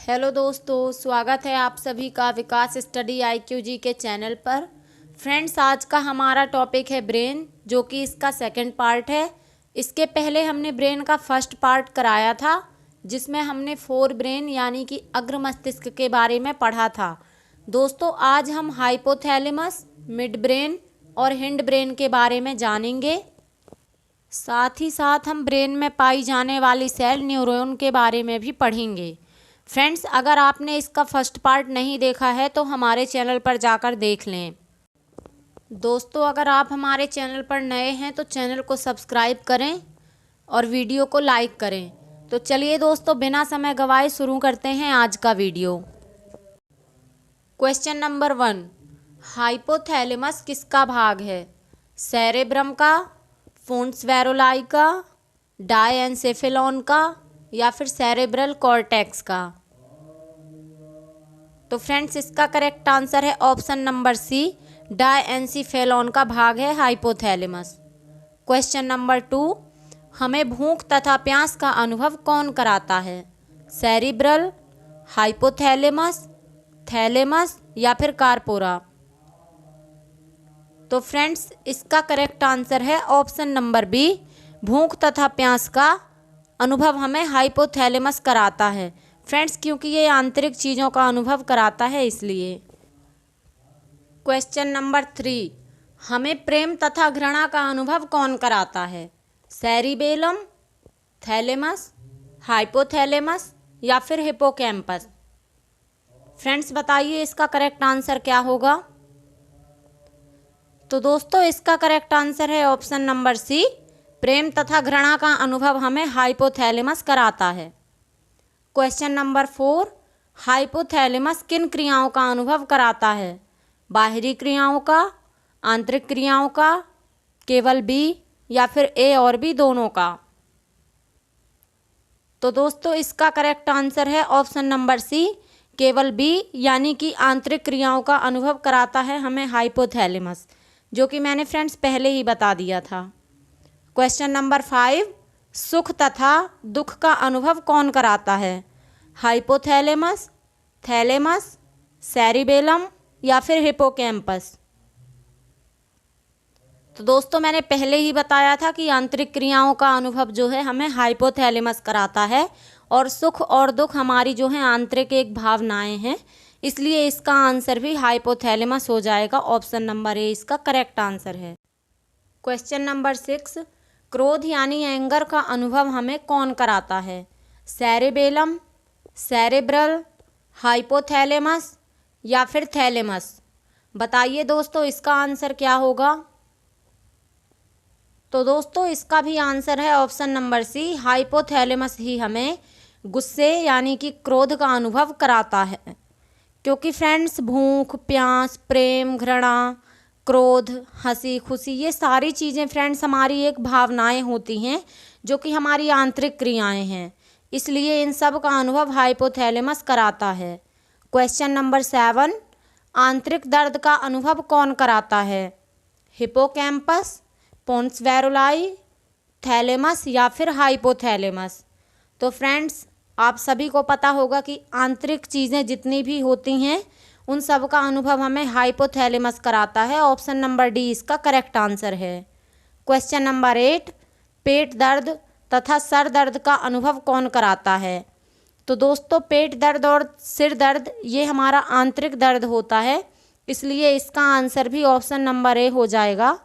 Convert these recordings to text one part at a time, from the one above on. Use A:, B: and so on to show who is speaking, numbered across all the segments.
A: Hello दोस्तों, स्वागत है आप सभी का विकास स्टडी IQG के चैनल पर। फ्रेंड्स, आज का हमारा टॉपिक है ब्रेन, जो कि इसका सेकंड पार्ट है। इसके पहले हमने ब्रेन का फर्स्ट पार्ट कराया था, जिसमें हमने फोर ब्रेन यानी कि अग्र मस्तिष्क के बारे में पढ़ा था। दोस्तों, आज हम हाइपोथैलेमस, मिड ब्रेन और हिंड ब्रेन के बारे में जानेंगे। साथ ही साथ हम ब्रेन में पाई जाने वाली सेल न्यूरॉन के बारे में भी पढ़ेंगे। फ्रेंड्स, अगर आपने इसका फर्स्ट पार्ट नहीं देखा है तो हमारे चैनल पर जाकर देख लें। दोस्तों, अगर आप हमारे चैनल पर नए हैं तो चैनल को सब्सक्राइब करें और वीडियो को लाइक करें। तो चलिए दोस्तों, बिना समय गवाए शुरू करते हैं आज का वीडियो। क्वेश्चन नंबर 1, हाइपोथैलेमस किसका भाग है? सेरेब्रम का, फोन्स वैरुलाई का, डायएन्सेफेलॉन का या फिर सेरेब्रल कॉर्टेक्स का? तो फ्रेंड्स, इसका करेक्ट आंसर है ऑप्शन नंबर सी, डायएन्सेफेलॉन का भाग है हाइपोथैलेमस। क्वेश्चन नंबर 2, हमें भूख तथा प्यास का अनुभव कौन कराता है? सेरिब्रल, हाइपोथैलेमस, थैलेमस या फिर कार्पोरा? तो फ्रेंड्स, इसका करेक्ट आंसर है ऑप्शन नंबर बी, भूख तथा प्यास का अनुभव हमें हाइपोथैलेमस कराता है। फ्रेंड्स, क्योंकि ये आंतरिक चीज़ों का अनुभव कराता है इसलिए। क्वेश्चन नंबर 3, हमें प्रेम तथा घृणा का अनुभव कौन कराता है? सेरिबेलम, थैलेमस, हाइपोथैलेमस या फिर हिप्पोकैम्पस? फ्रेंड्स, बताइए इसका करेक्ट आंसर क्या होगा? तो दोस्तों, इसका करेक्ट आंसर है ऑप्शन नंबर सी, प्रेम तथा घृणा का अनुभव हमें हाइपोथैलेमस कराता है। क्वेश्चन नंबर 4, हाइपोथैलेमस किन क्रियाओं का अनुभव कराता है? बाहरी क्रियाओं का, आंतरिक क्रियाओं का, केवल बी या फिर ए और बी दोनों का? तो दोस्तों, इसका करेक्ट आंसर है ऑप्शन नंबर सी, केवल बी यानी कि आंतरिक क्रियाओं का अनुभव कराता है हमें हाइपोथैलेमस, जो कि मैंने फ्रेंड्स पहले ही बता दिया था। क्वेश्चन नंबर 5, सुख तथा दुख का अनुभव कौन कराता है? हाइपोथैलेमस, थैलेमस, सेरिबेलम या फिर हिप्पोकैम्पस? तो दोस्तों, मैंने पहले ही बताया था कि आंतरिक क्रियाओं का अनुभव जो है हमें हाइपोथैलेमस कराता है, और सुख और दुख हमारी जो है आंतरिक एक भावनाएं हैं, इसलिए इसका आंसर भी हाइपोथैलेमस हो जाएगा। ऑप्शन नंबर ए इसका करेक्ट आंसर है। क्वेश्चन नंबर 6, क्रोध यानी एंगर का अनुभव हमें कौन कराता है? सेरिबेलम, सेरेब्रल, हाइपोथैलेमस या फिर थैलेमस? बताइए दोस्तों, इसका आंसर क्या होगा? तो दोस्तों, इसका भी आंसर है ऑप्शन नंबर सी, हाइपोथैलेमस ही हमें गुस्से यानी कि क्रोध का अनुभव कराता है। क्योंकि फ्रेंड्स, भूख, प्यास, प्रेम, घृणा, क्रोध, हंसी, खुशी, ये सारी चीज़ें फ्रेंड्स हमारी एक भावनाएं होती हैं, जो कि हमारी आंतरिक क्रियाएं हैं, इसलिए इन सब का अनुभव हाइपोथैलेमस कराता है। क्वेश्चन नंबर 7, आंतरिक दर्द का अनुभव कौन कराता है? हिप्पोकैम्पस, पोन्स वैरुलाई, थैलेमस या फिर हाइपोथैलेमस? तो फ्रेंड्स, आप सभी को पता होगा कि आंतरिक चीज़ें जितनी भी होती हैं उन सब का अनुभव हमें हाइपोथैलेमस कराता है। ऑप्शन नंबर डी इसका करेक्ट आंसर है। क्वेश्चन नंबर 8, पेट दर्द तथा सर दर्द का अनुभव कौन कराता है? तो दोस्तों, पेट दर्द और सिर दर्द ये हमारा आंतरिक दर्द होता है, इसलिए इसका आंसर भी ऑप्शन नंबर ए हो जाएगा।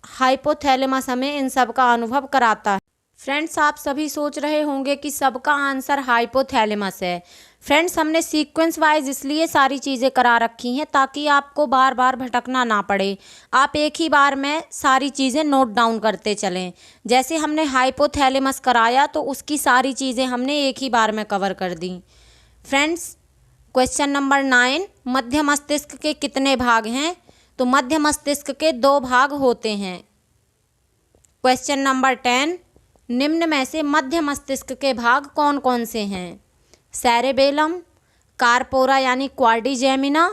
A: हाइपोथैलेमस हमें इन सब का अनुभव कराता है। फ्रेंड्स, आप सभी सोच रहे होंगे कि सबका आंसर हाइपोथैलेमस है। फ्रेंड्स, हमने सीक्वेंस वाइज इसलिए सारी चीज़ें करा रखी हैं ताकि आपको बार बार भटकना ना पड़े, आप एक ही बार में सारी चीज़ें नोट डाउन करते चलें। जैसे हमने हाइपोथैलेमस कराया तो उसकी सारी चीज़ें हमने एक ही बार में कवर कर दी। फ्रेंड्स, क्वेश्चन नंबर 9, मध्य मस्तिष्क के कितने भाग हैं? तो मध्य मस्तिष्क के 2 भाग होते हैं। क्वेश्चन नंबर 10, निम्न में से मध्य मस्तिष्क के भाग कौन कौन से हैं? सेरेबेलम, कार्पोरा यानी क्वाड्रिजेमिना,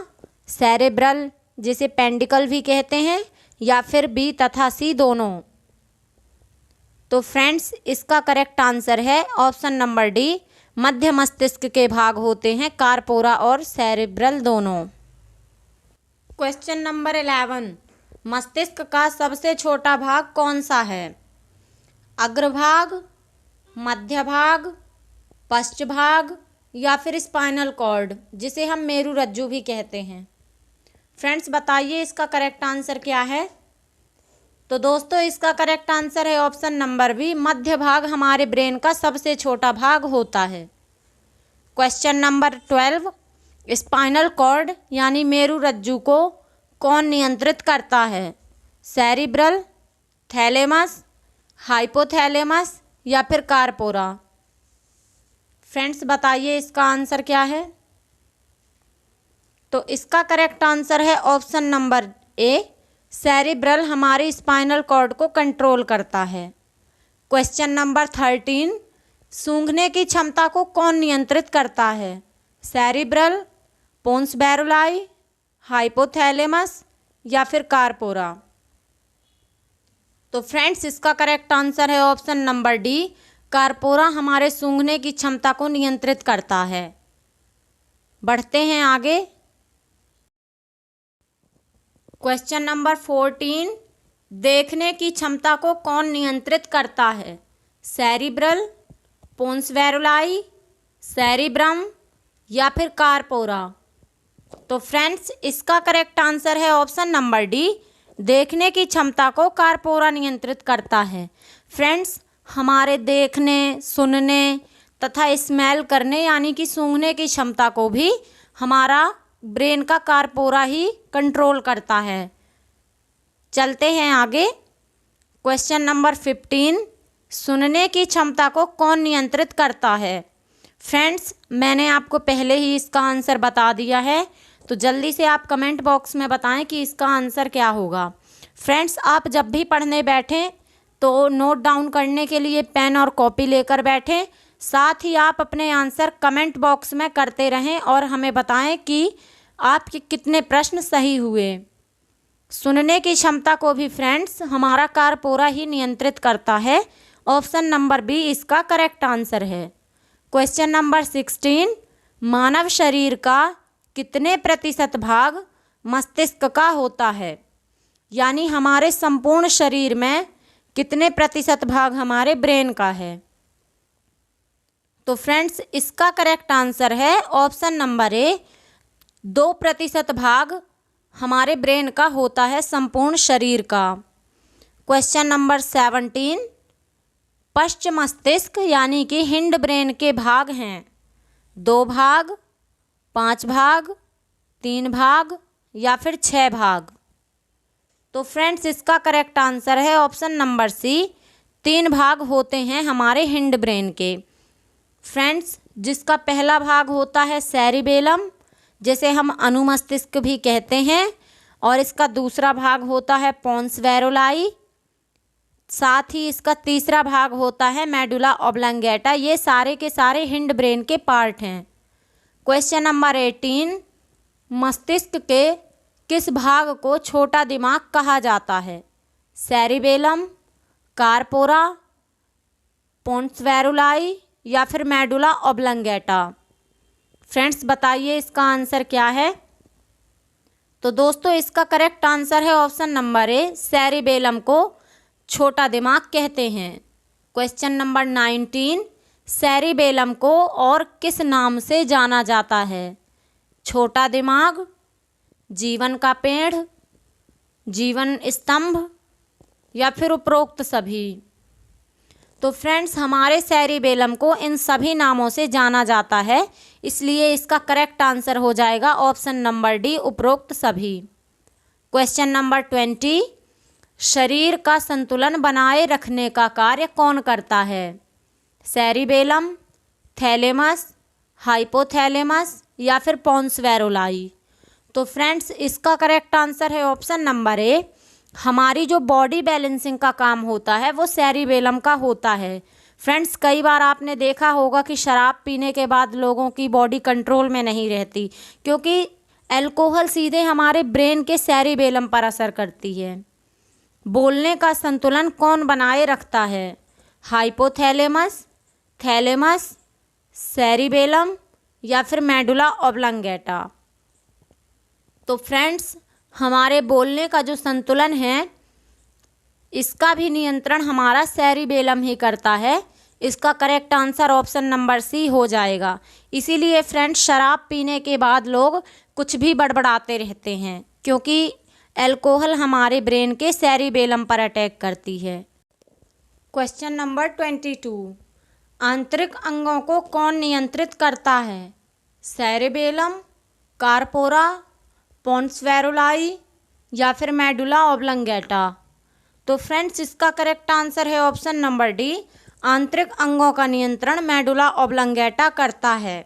A: सेरेब्रल जिसे पेंडिकल भी कहते हैं, या फिर बी तथा सी दोनों? तो फ्रेंड्स, इसका करेक्ट आंसर है ऑप्शन नंबर डी, मध्य मस्तिष्क के भाग होते हैं कार्पोरा और सेरिब्रल दोनों। क्वेश्चन नंबर 11, मस्तिष्क का सबसे छोटा भाग कौन सा है? अग्रभाग, मध्य भाग, पश्च भाग या फिर स्पाइनल कॉर्ड, जिसे हम मेरुरज्जु भी कहते हैं। फ्रेंड्स बताइए इसका करेक्ट आंसर क्या है? तो दोस्तों इसका करेक्ट आंसर है ऑप्शन नंबर बी, मध्य भाग हमारे ब्रेन का सबसे छोटा भाग होता है। क्वेश्चन नंबर 12, स्पाइनल कॉर्ड यानी मेरुरज्जु को कौन नियंत्रित करता है? सेरिब्रल, थैलेमस, हाइपोथैलेमस या फिर कार्पोरा? फ्रेंड्स बताइए इसका आंसर क्या है? तो इसका करेक्ट आंसर है ऑप्शन नंबर ए, सेरिब्रल हमारे स्पाइनल कॉर्ड को कंट्रोल करता है। क्वेश्चन नंबर 13, सूंघने की क्षमता को कौन नियंत्रित करता है? सेरिब्रल, पोन्स बैरुलाई, हाइपोथैलेमस या फिर कार्पोरा? तो फ्रेंड्स इसका करेक्ट आंसर है ऑप्शन नंबर डी, कार्पोरा हमारे सूंघने की क्षमता को नियंत्रित करता है। बढ़ते हैं आगे। क्वेश्चन नंबर 14, देखने की क्षमता को कौन नियंत्रित करता है? सेरिब्रल, पोन्स बैरुलाई, सेरिब्रम या फिर कार्पोरा? तो फ्रेंड्स इसका करेक्ट आंसर है ऑप्शन नंबर डी, देखने की क्षमता को कार्पोरा नियंत्रित करता है। फ्रेंड्स हमारे देखने, सुनने तथा स्मेल करने यानी कि सूंघने की क्षमता को भी हमारा ब्रेन का कार्पोरा ही कंट्रोल करता है। चलते हैं आगे। क्वेश्चन नंबर 15, सुनने की क्षमता को कौन नियंत्रित करता है? फ्रेंड्स मैंने आपको पहले ही इसका आंसर बता दिया है, तो जल्दी से आप कमेंट बॉक्स में बताएं कि इसका आंसर क्या होगा। फ्रेंड्स आप जब भी पढ़ने बैठें तो नोट डाउन करने के लिए पेन और कॉपी लेकर बैठें, साथ ही आप अपने आंसर कमेंट बॉक्स में करते रहें और हमें बताएं कि आपके कितने प्रश्न सही हुए। सुनने की क्षमता को भी फ्रेंड्स हमारा कार्पोरा ही नियंत्रित करता है। ऑप्शन नंबर बी इसका करेक्ट आंसर है। क्वेश्चन नंबर 16, मानव शरीर का कितने प्रतिशत भाग मस्तिष्क का होता है? यानी हमारे संपूर्ण शरीर में कितने प्रतिशत भाग हमारे ब्रेन का है? तो फ्रेंड्स इसका करेक्ट आंसर है ऑप्शन नंबर ए, 2% भाग हमारे ब्रेन का होता है संपूर्ण शरीर का। क्वेश्चन नंबर 17, पश्च मस्तिष्क यानी कि हिंड ब्रेन के भाग हैं 2 भाग, 5 भाग, 3 भाग या फिर 6 भाग? तो फ्रेंड्स इसका करेक्ट आंसर है ऑप्शन नंबर सी, 3 भाग होते हैं हमारे हिंड ब्रेन के। फ्रेंड्स जिसका पहला भाग होता है सेरिबेलम, जैसे हम अनुमस्तिष्क भी कहते हैं, और इसका दूसरा भाग होता है पोन्स बैरुलाई, साथ ही इसका तीसरा भाग होता है मेडुला ऑब्लंगेटा। ये सारे के सारे हिंड ब्रेन के पार्ट हैं। क्वेश्चन नंबर 18, मस्तिष्क के किस भाग को छोटा दिमाग कहा जाता है? सेरिबेलम, कार्पोरा, पोन्स बैरुलाई या फिर मेडुला ऑब्लंगेटा? फ्रेंड्स बताइए इसका आंसर क्या है? तो दोस्तों इसका करेक्ट आंसर है ऑप्शन नंबर ए, सेरिबेलम को छोटा दिमाग कहते हैं। क्वेश्चन नंबर 19, सेरिबेलम को और किस नाम से जाना जाता है? छोटा दिमाग, जीवन का पेड़, जीवन स्तंभ या फिर उपरोक्त सभी? तो फ्रेंड्स हमारे सेरिबेलम को इन सभी नामों से जाना जाता है, इसलिए इसका करेक्ट आंसर हो जाएगा ऑप्शन नंबर डी, उपरोक्त सभी। क्वेश्चन नंबर 20, शरीर का संतुलन बनाए रखने का कार्य कौन करता है? सेरिबेलम, थैलेमस, हाइपोथैलेमस या फिर पोन्स बैरुलाई? तो फ्रेंड्स इसका करेक्ट आंसर है ऑप्शन नंबर ए, हमारी जो बॉडी बैलेंसिंग का काम होता है वो सेरिबेलम का होता है। फ्रेंड्स कई बार आपने देखा होगा कि शराब पीने के बाद लोगों की बॉडी कंट्रोल में नहीं रहती, क्योंकि अल्कोहल सीधे हमारे ब्रेन के सेरिबेलम पर असर करती है। बोलने का संतुलन कौन बनाए रखता है? हाइपोथैलेमस, थैलेमस, सेरिबेलम या फिर मेडुला ऑब्लंगेटा। तो फ्रेंड्स, हमारे बोलने का जो संतुलन है इसका भी नियंत्रण हमारा सेरिबेलम ही करता है। इसका correct answer option number C हो जाएगा। इसीलिए फ्रेंड्स, शराब पीने के बाद लोग कुछ भी बड़बड़ाते रहते हैं, क्योंकि अल्कोहल हमारे ब्रेन के सेरिबेलम पर अटैक करती है। क्वेश्चन नंबर 22, आंतरिक अंगों को कौन नियंत्रित करता है? सेरिबेलम, कार्पोरा, पोन्स वैरुलाई या फिर मेडुला ऑब्लंगेटा। तो फ्रेंड्स, इसका करेक्ट आंसर है ऑप्शन नंबर डी, आंतरिक अंगों का नियंत्रण मेडुला ऑब्लंगेटा करता है।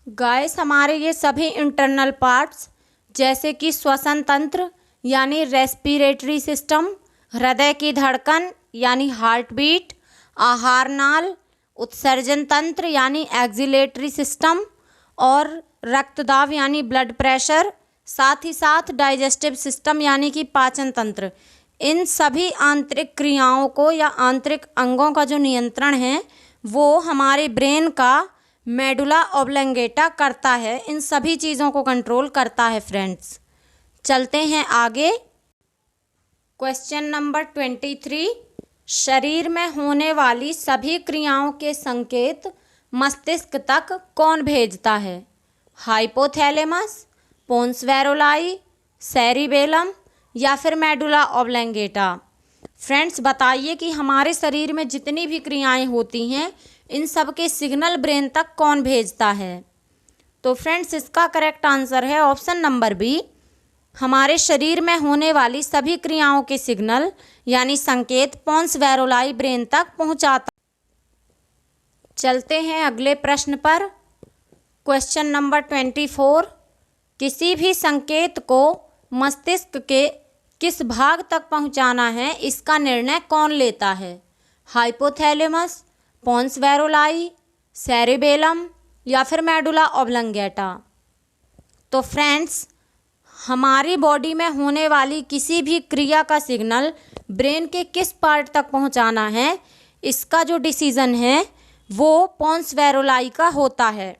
A: गाइस, हमारे ये सभी इंटरनल पार्ट्स जैसे कि श्वसन तंत्र यानी रेस्पिरेटरी सिस्टम, हृदय की धड़कन यानी हार्ट बीट, आहार नाल, उत्सर्जन तंत्र यानी एक्सिलेटरी सिस्टम और रक्तदाब यानी ब्लड प्रेशर, साथ ही साथ डाइजेस्टिव सिस्टम यानी कि पाचन तंत्र, इन सभी आंतरिक क्रियाओं को या आंतरिक अंगों का जो नियंत्रण है वो हमारे ब्रेन का मेडुला ऑब्लंगेटा करता है। इन सभी चीज़ों को कंट्रोल करता है। फ्रेंड्स, चलते हैं आगे। क्वेश्चन नंबर 23, शरीर में होने वाली सभी क्रियाओं के संकेत मस्तिष्क तक कौन भेजता है? हाइपोथैलेमस, पोन्स वैरुलाई, सेरिबेलम या फिर मेडुला ऑब्लंगेटा। फ्रेंड्स, बताइए कि हमारे शरीर में जितनी भी क्रियाएं होती हैं इन सब के सिग्नल ब्रेन तक कौन भेजता है? तो फ्रेंड्स, इसका करेक्ट आंसर है ऑप्शन नंबर बी, हमारे शरीर में होने वाली सभी क्रियाओं के सिग्नल यानी संकेत पोन्स वैरुलाई ब्रेन तक पहुंचाता। चलते हैं अगले प्रश्न पर। क्वेश्चन नंबर 24, किसी भी संकेत को मस्तिष्क के किस भाग तक पहुंचाना है इसका निर्णय कौन लेता है? हाइपोथैलेमस, पोन्स वैरुलाई, सेरिबेलम या फिर मेडुला ऑब्लंगेटा। तो फ्रेंड्स, हमारी बॉडी में होने वाली किसी भी क्रिया का सिग्नल ब्रेन के किस पार्ट तक पहुंचाना है इसका जो डिसीजन है वो पोन्स वैरुलाई का होता है।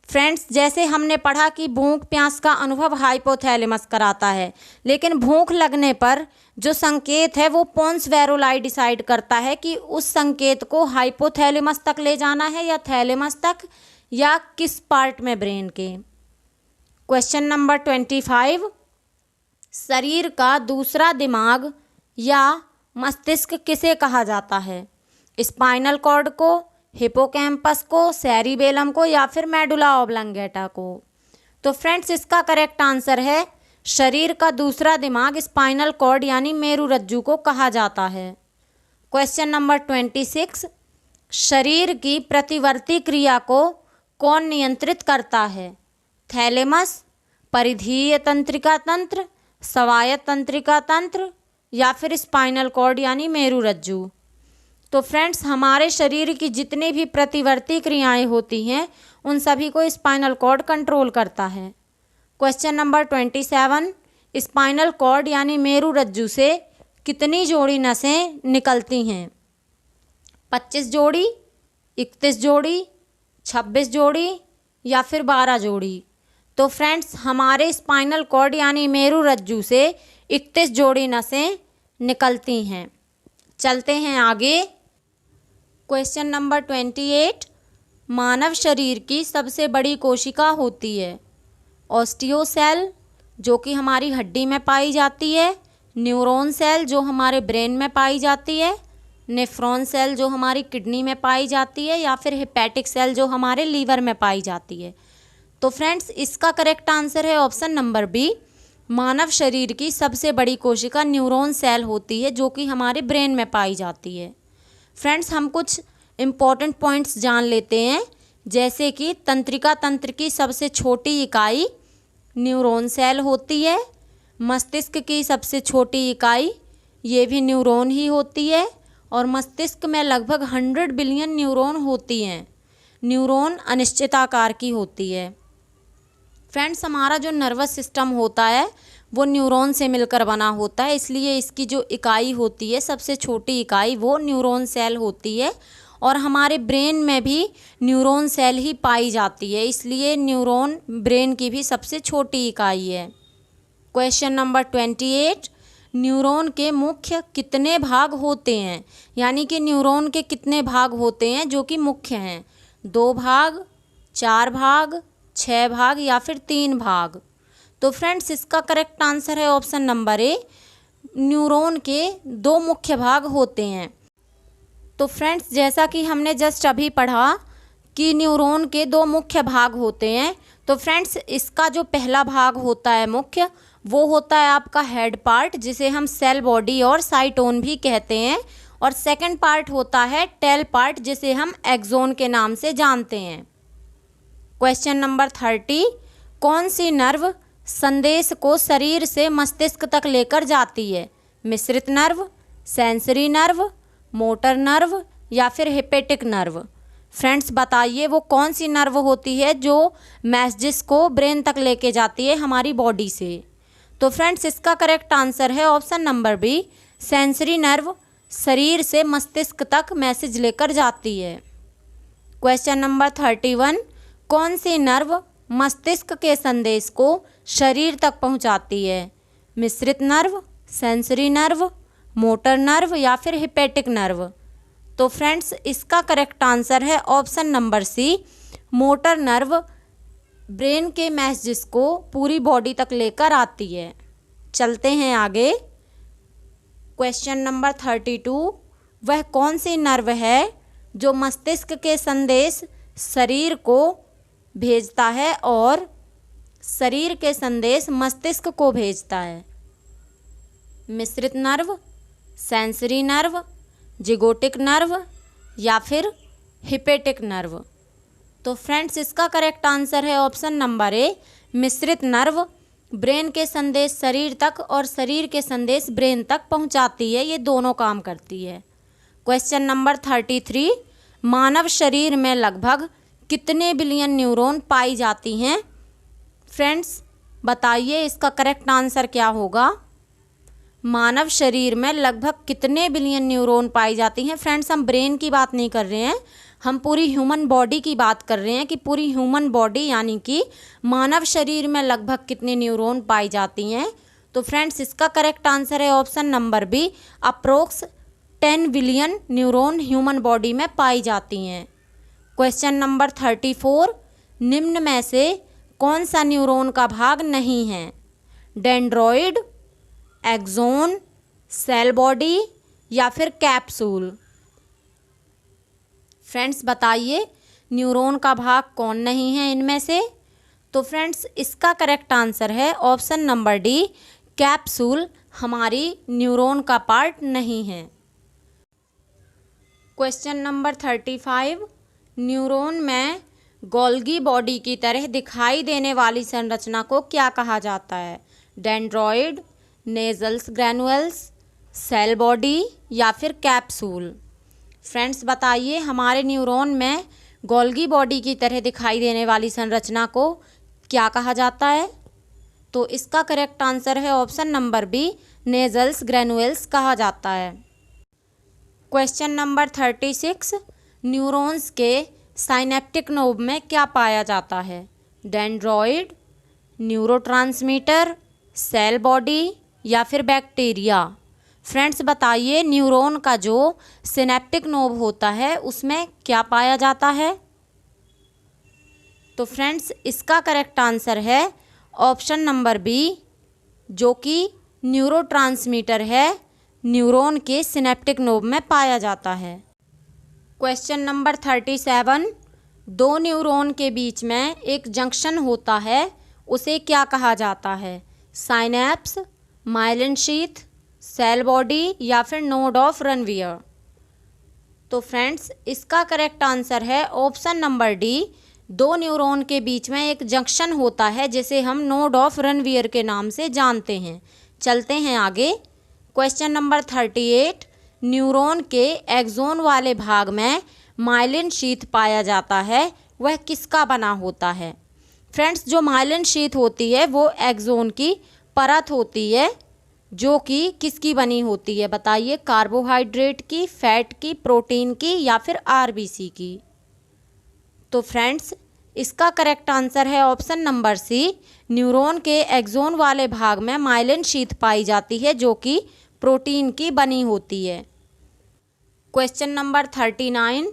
A: फ्रेंड्स, जैसे हमने पढ़ा कि भूख प्यास का अनुभव हाइपोथैलेमस कराता है, लेकिन भूख लगने पर जो संकेत है वो पोन्स वैरुलाई डिसाइड करता है कि उस संकेत को हाइपोथैलेमस तक ले जाना है या थैलेमस तक या किस पार्ट में ब्रेन के। क्वेश्चन नंबर 25, शरीर का दूसरा दिमाग या मस्तिष्क किसे कहा जाता है? स्पाइनल कॉर्ड को, हिपोकैम्पस को, सेरिबेलम को या फिर मेडुला ऑब्लंगेटा को। तो फ्रेंड्स, इसका करेक्ट आंसर है शरीर का दूसरा दिमाग स्पाइनल कॉर्ड यानी मेरुरज्जु को कहा जाता है। क्वेश्चन नंबर 26, शरीर की प्रतिवर्ती क्रिया को कौन नियंत्रित करता है? थैलेमस, परिधीय तंत्रिका तंत्र, स्वायत्त तंत्रिका तंत्र या फिर स्पाइनल कॉर्ड यानी मेरुरज्जु। तो फ्रेंड्स, हमारे शरीर की जितनी भी प्रतिवर्ती क्रियाएं होती हैं उन सभी को स्पाइनल कॉर्ड कंट्रोल करता है। क्वेश्चन नंबर 27, स्पाइनल कॉर्ड यानी मेरुरज्जु से कितनी जोड़ी नसें निकलती हैं? 25 जोड़ी, 31 जोड़ी, 26 जोड़ी या फिर 12 जोड़ी। तो फ्रेंड्स, हमारे स्पाइनल कॉर्ड यानी मेरुरज्जु से 31 जोड़ी नसें निकलती हैं। चलते हैं आगे। क्वेश्चन नंबर 28, मानव शरीर की सबसे बड़ी कोशिका होती है? ऑस्टियोसेल जो कि हमारी हड्डी में पाई जाती है, न्यूरॉन सेल जो हमारे ब्रेन में पाई जाती है, नेफ्रॉन सेल जो हमारी किडनी में पाई जाती है या फिर हेपेटिक सेल जो हमारे लीवर में पाई जाती है। तो फ्रेंड्स, इसका करेक्ट आंसर है ऑप्शन नंबर बी, मानव शरीर की सबसे बड़ी कोशिका न्यूरॉन सेल होती है जो कि हमारे ब्रेन में पाई जाती है। फ्रेंड्स, हम कुछ इम्पॉर्टेंट पॉइंट्स जान लेते हैं, जैसे कि तंत्रिका तंत्र की सबसे छोटी इकाई न्यूरॉन सेल होती है, मस्तिष्क की सबसे छोटी इकाई ये भी न्यूरॉन ही होती है और मस्तिष्क में लगभग 100 बिलियन न्यूरॉन होती हैं। न्यूरॉन अनिश्चिताकार की होती है। फ्रेंड्स, हमारा जो नर्वस सिस्टम होता है वो न्यूरॉन से मिलकर बना होता है, इसलिए इसकी जो इकाई होती है सबसे छोटी इकाई वो न्यूरॉन सेल होती है और हमारे ब्रेन में भी न्यूरॉन सेल ही पाई जाती है, इसलिए न्यूरॉन ब्रेन की भी सबसे छोटी इकाई है। क्वेश्चन नंबर 28, न्यूरॉन के मुख्य कितने भाग होते हैं, यानी कि न्यूरॉन के कितने भाग होते हैं जो कि मुख्य हैं? 2 भाग, 4 भाग, 6 भाग या फिर 3 भाग? तो फ्रेंड्स इसका करेक्ट आंसर है ऑप्शन नंबर ए, न्यूरॉन के 2 मुख्य भाग होते हैं। तो फ्रेंड्स जैसा कि हमने जस्ट अभी पढ़ा कि न्यूरॉन के 2 मुख्य भाग होते हैं, तो फ्रेंड्स इसका जो पहला भाग होता है मुख्य, वो होता है आपका हेड पार्ट, जिसे हम सेल बॉडी और साइटोन भी कहते हैं, और सेकंड पार्ट होता है टेल पार्ट, जिसे हम एक्सोन के नाम से जानते हैं। क्वेश्चन नंबर 30, कौन सी नर्व संदेश को शरीर से मस्तिष्क तक लेकर जाती है? मिश्रित nerve, sensory nerve, motor nerve या फिर हेपेटिक नर्व? फ्रेंड्स बताइए वो कौन सी नर्व होती है जो मैसेजेस को ब्रेन तक लेके जाती है हमारी बॉडी से? तो फ्रेंड्स इसका करेक्ट आंसर है option number B, sensory nerve शरीर से मस्तिष्क तक मैसेज लेकर जाती है। क्वेश्चन नंबर 31, कौन सी नर्व मस्तिष्क के संदेश को शरीर तक पहुंचाती है? मिश्रित nerve, sensory nerve, motor nerve या फिर हेपेटिक नर्व? तो फ्रेंड्स इसका करेक्ट आंसर है option number C, motor nerve brain के मैसेजेस को पूरी बॉडी तक लेकर आती है। चलते हैं आगे। क्वेश्चन नंबर 32, वह कौन सी नर्व है जो मस्तिष्क के संदेश शरीर को भेजता है और शरीर के संदेश मस्तिष्क को भेजता है? मिश्रित नर्व, सेंसरी नर्व, जिगोटिक नर्व या फिर हिपेटिक नर्व? तो फ्रेंड्स इसका करेक्ट आंसर है ऑप्शन नंबर ए, मिश्रित नर्व ब्रेन के संदेश शरीर तक और शरीर के संदेश ब्रेन तक पहुंचाती है, ये दोनों काम करती है। क्वेश्चन नंबर 33, मानव शरीर में लगभग कितने बिलियन न्यूरॉन पाई जाती हैं? फ्रेंड्स बताइए इसका करेक्ट आंसर क्या होगा? मानव शरीर में लगभग कितने बिलियन न्यूरॉन पाई जाती हैं? फ्रेंड्स हम ब्रेन की बात नहीं कर रहे हैं, हम पूरी ह्यूमन बॉडी की बात कर रहे हैं कि पूरी ह्यूमन बॉडी यानी कि मानव शरीर में लगभग कितने न्यूरॉन पाई जाती हैं? तो फ्रेंड्स इसका करेक्ट आंसर है option number B, approx 10 billion neuron human body में पाई जाती हैं। क्वेश्चन नंबर 34, निम्न में से कौन सा न्यूरॉन का भाग नहीं है? डेंड्रॉइड, एक्सोन, सेल बॉडी या फिर कैप्सूल? फ्रेंड्स बताइए न्यूरॉन का भाग कौन नहीं है इनमें से? तो फ्रेंड्स इसका करेक्ट आंसर है ऑप्शन नंबर डी, कैप्सूल हमारी न्यूरॉन का पार्ट नहीं है। क्वेश्चन नंबर 35, न्यूरॉन में गोल्गी बॉडी की तरह दिखाई देने वाली संरचना को क्या कहा जाता है? Dendroid, nasals granules, cell body या फिर कैप्सूल? फ्रेंड्स बताइए हमारे न्यूरॉन में गोल्गी बॉडी की तरह दिखाई देने वाली संरचना को क्या कहा जाता है? तो इसका करेक्ट आंसर है option number B, nasals granules कहा जाता है। क्वेश्चन नंबर 36, न्यूरॉन्स के साइनेप्टिक नोब में क्या पाया जाता है? डेंड्रॉइड, न्यूरोट्रांसमीटर, सेल बॉडी या फिर बैक्टीरिया? फ्रेंड्स बताइए न्यूरॉन का जो सिनेप्टिक नोब होता है उसमें क्या पाया जाता है? तो फ्रेंड्स इसका करेक्ट आंसर है ऑप्शन नंबर बी, जो कि न्यूरोट्रांसमीटर है, न्यूरॉन के सिनेप्टिक नोब में पाया जाता है। क्वेश्चन नंबर 37, 2 न्यूरॉन के बीच में एक जंक्शन होता है, उसे क्या कहा जाता है? Synapse, myelin sheath, cell body या फिर नोड ऑफ रनवियर? तो फ्रेंड्स इसका करेक्ट आंसर है ऑप्शन नंबर डी, 2 न्यूरॉन के बीच में एक जंक्शन होता है जिसे हम नोड ऑफ रनवियर के नाम से जानते हैं। चलते हैं आगे। क्वेश्चन नंबर 38, न्यूरॉन के एक्सोन वाले भाग में माइलिन शीथ पाया जाता है, वह किसका बना होता है? फ्रेंड्स जो माइलिन शीथ होती है वो एक्सोन की परत होती है जो कि किसकी बनी होती है, बताइए। कार्बोहाइड्रेट की, फैट की, प्रोटीन की या फिर आरबीसी की। तो फ्रेंड्स इसका करेक्ट आंसर है ऑप्शन नंबर सी। न्यूरॉन के एक्सोन वाले भाग में माइलिन शीथ पाई जाती है जो कि प्रोटीन की बनी होती है। क्वेश्चन नंबर 39,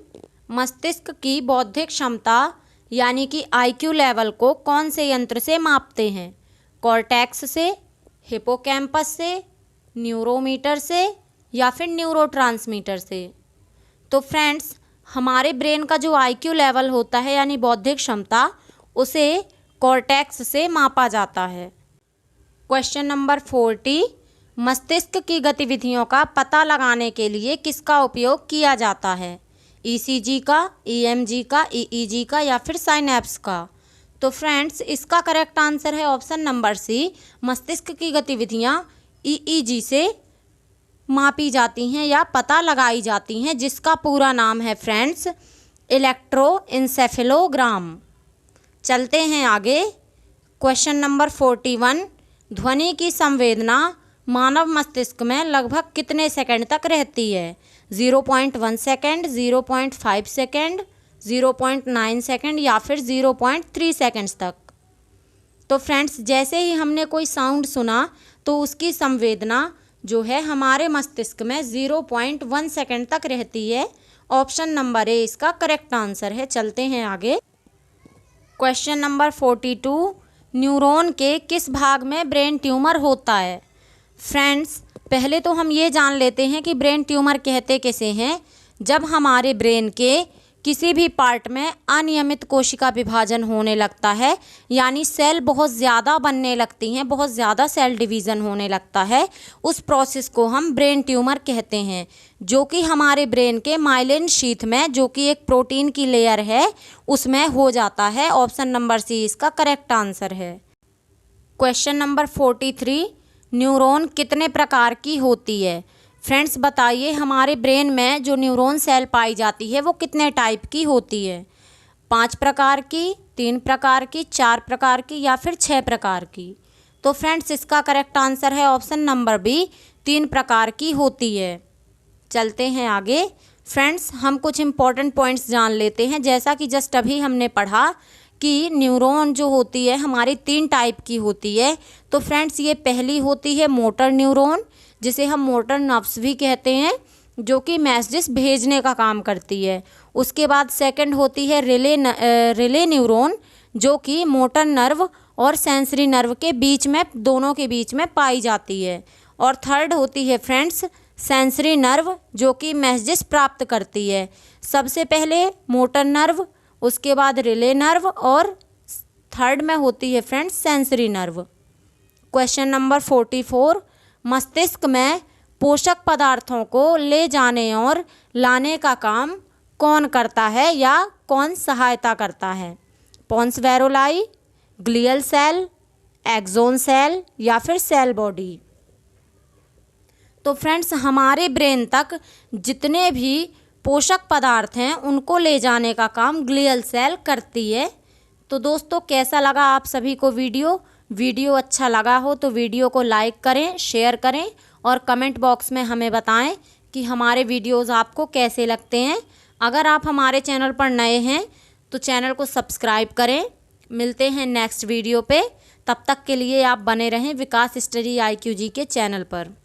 A: मस्तिष्क की बौद्धिक क्षमता यानी कि आईक्यू लेवल को कौन से यंत्र से मापते हैं? कॉर्टेक्स से, हिपोकैम्पस से, न्यूरोमीटर से या फिर न्यूरोट्रांसमीटर से। तो फ्रेंड्स हमारे ब्रेन का जो आईक्यू लेवल होता है यानी बौद्धिक क्षमता, उसे कॉर्टेक्स से मापा जाता है। क्वेश्चन नंबर 40, मस्तिष्क की गतिविधियों का पता लगाने के लिए किसका उपयोग किया जाता है? ईसीजी का, ईएमजी का, ईईजी का या फिर साइनेप्स का। तो फ्रेंड्स इसका करेक्ट आंसर है ऑप्शन नंबर सी। मस्तिष्क की गतिविधियां ईईजी से मापी जाती हैं या पता लगाई जाती हैं, जिसका पूरा नाम है फ्रेंड्स इलेक्ट्रोइंसेफेलोग्राम। चलते हैं आगे। क्वेश्चन नंबर 41, ध्वनि की संवेदना मानव मस्तिष्क में लगभग कितने सेकंड तक रहती है? 0.1 सेकंड, 0.5 सेकंड, 0.9 सेकंड या फिर 0.3 सेकंड्स तक। तो फ्रेंड्स जैसे ही हमने कोई साउंड सुना तो उसकी संवेदना जो है हमारे मस्तिष्क में 0.1 सेकंड तक रहती है। ऑप्शन नंबर ए इसका करेक्ट आंसर है। चलते हैं आगे। क्वेश्चन नंबर 42, न्यूरॉन के किस भाग में ब्रेन ट्यूमर होता है? फ्रेंड्स पहले तो हम ये जान लेते हैं कि ब्रेन ट्यूमर कहते किसे हैं। जब हमारे ब्रेन के किसी भी पार्ट में अनियमित कोशिका विभाजन होने लगता है, यानी सेल बहुत ज़्यादा बनने लगती हैं, बहुत ज़्यादा सेल डिवीज़न होने लगता है, उस प्रोसेस को हम ब्रेन ट्यूमर कहते हैं, जो कि हमारे ब्रेन के माइलिन शीथ में, जो कि एक प्रोटीन की लेयर है, उसमें हो जाता है। ऑप्शन नंबर सी इसका करेक्ट आंसर है। क्वेश्चन नंबर 43, न्यूरॉन कितने प्रकार की होती है? फ्रेंड्स बताइए हमारे ब्रेन में जो न्यूरॉन सेल पाई जाती है वो कितने टाइप की होती है? 5 प्रकार की, 3 प्रकार की, 4 प्रकार की या फिर 6 प्रकार की। तो फ्रेंड्स इसका करेक्ट आंसर है ऑप्शन नंबर बी, 3 प्रकार की होती है। चलते हैं आगे। फ्रेंड्स हम कुछ इंपॉर्टेंट पॉइंट्स जान लेते हैं। जैसा कि जस्ट अभी हमने पढ़ा कि न्यूरॉन जो होती है हमारी 3 टाइप की होती है। तो फ्रेंड्स ये पहली होती है मोटर न्यूरॉन, जिसे हम मोटर नर्व्स भी कहते हैं, जो कि मैसेजेस भेजने का काम करती है। उसके बाद सेकंड होती है रिले न्यूरॉन, जो कि मोटर नर्व और सेंसरी नर्व के बीच में, दोनों के बीच में पाई जाती है। और थर्ड होती है फ्रेंड्स सेंसरी नर्व, जो कि मैसेजेस प्राप्त करती है। सबसे पहले मोटर नर्व, उसके बाद रिले नर्व और थर्ड में होती है friends sensory nerve. Question number 44, मस्तिष्क में पोषक पदार्थों को ले जाने और लाने का काम कौन करता है या कौन सहायता करता है? पोन्स वेरोलाई, ग्लियल सेल, एक्सोन सेल या फिर सेल बॉडी। तो फ्रेंड्स हमारे ब्रेन तक जितने भी पोषक पदार्थ हैं उनको ले जाने का काम ग्लियल सेल करती है। तो दोस्तों कैसा लगा आप सभी को वीडियो अच्छा लगा हो तो वीडियो को लाइक करें, शेयर करें और कमेंट बॉक्स में हमें बताएं कि हमारे वीडियोस आपको कैसे लगते हैं। अगर आप हमारे चैनल पर नए हैं तो चैनल को सब्सक्राइब करें। मिलते हैं नेक्स्ट वीडियो पे, तब तक के लिए आप बने रहें विकास स्टडी IQG के चैनल पर।